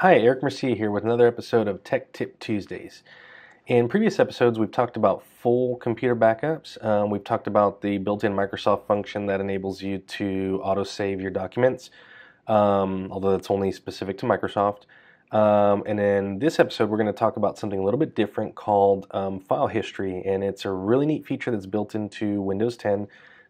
Hi, Eric Mercier here with another episode of Tech Tip Tuesdays. In previous episodes, we've talked about full computer backups. We've talked about the built-in Microsoft function that enables you to auto-save your documents, although that's only specific to Microsoft. And in this episode, we're going to talk about something a little bit different called file history, and it's a really neat feature that's built into Windows 10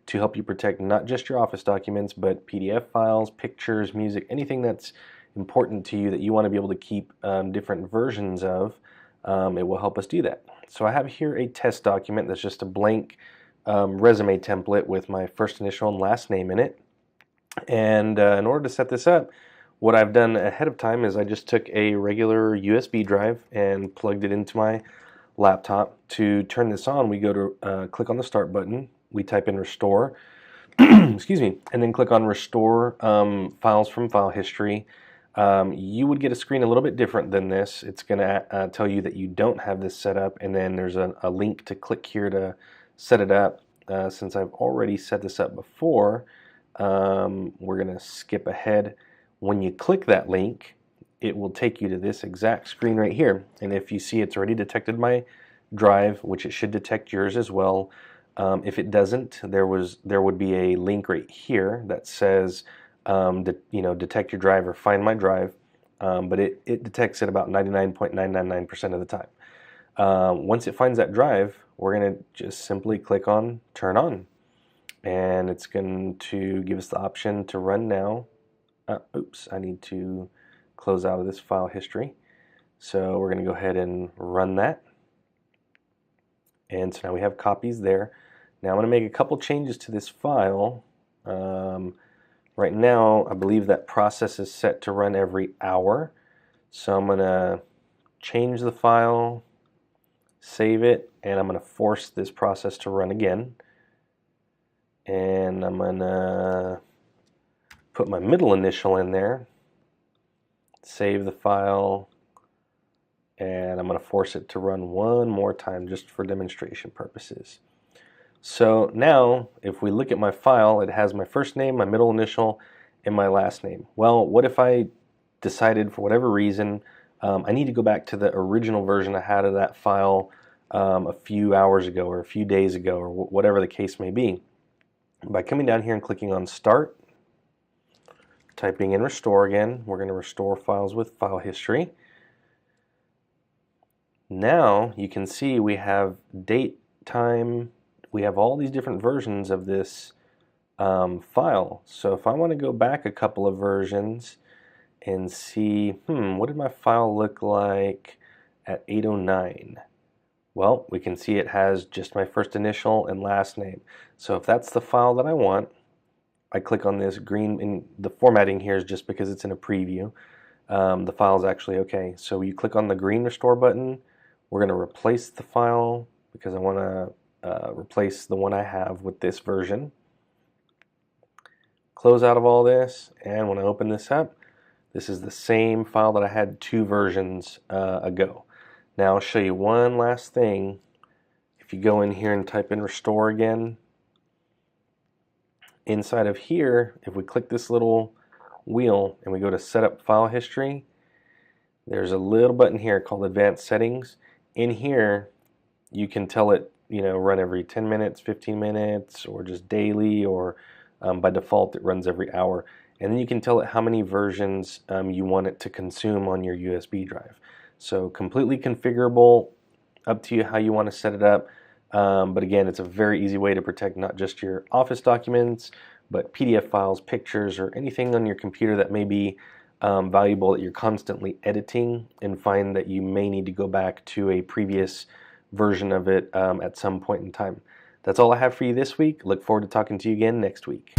to help you protect not just your Office documents, but PDF files, pictures, music, anything that's important to you that you want to be able to keep different versions of. It will help us do that. So I have here a test document that's just a blank resume template with my first initial and last name in it. And in order to set this up, what I've done ahead of time is I just took a regular USB drive and plugged it into my laptop. To turn this on, we go to click on the Start button. We type in Restore, excuse me, and then click on Restore Files from File History. You would get a screen a little bit different than this. It's going to tell you that you don't have this set up, and then there's a link to click here to set it up. Since I've already set this up before, we're going to skip ahead. When you click that link, it will take you to this exact screen right here. And if you see, it's already detected my drive, which it should detect yours as well. If it doesn't, there would be a link right here that says detect your drive or find my drive, but it detects it about 99.999% of the time. Once it finds that drive, we're going to just simply click on Turn On, and it's going to give us the option to run now. Oops, I need to close out of this file history. So we're going to go ahead and run that. And so now we have copies there. Now I'm going to make a couple changes to this file. Right now, I believe that process is set to run every hour. So I'm going to change the file, save it, and I'm going to force this process to run again. And I'm going to put my middle initial in there, save the file, and I'm going to force it to run one more time just for demonstration purposes. So now, if we look at my file, it has my first name, my middle initial, and my last name. Well, what if I decided for whatever reason I need to go back to the original version I had of that file a few hours ago or a few days ago or whatever the case may be? By coming down here and clicking on Start, typing in Restore again, we're going to restore files with file history. Now you can see we have date, time, we have all these different versions of this file. So if I want to go back a couple of versions and see, what did my file look like at 8:09? Well, we can see it has just my first initial and last name. So if that's the file that I want, I click on this green, and the formatting here is just because it's in a preview. The file is actually okay. So you click on the green Restore button. We're going to replace the file because I want to replace the one I have with this version. Close out of all this, and when I open this up, this is the same file that I had two versions ago. Now I'll show you one last thing. If you go in here and type in Restore again, inside of here, if we click this little wheel and we go to Set Up File History, there's a little button here called Advanced Settings. In here, you can tell it, run every 10 minutes, 15 minutes, or just daily, or by default it runs every hour. And then you can tell it how many versions you want it to consume on your USB drive. So completely configurable, up to you how you want to set it up. But again, it's a very easy way to protect not just your Office documents, but PDF files, pictures, or anything on your computer that may be valuable that you're constantly editing and find that you may need to go back to a previous version of it at some point in time. That's all I have for you this week. Look forward to talking to you again next week.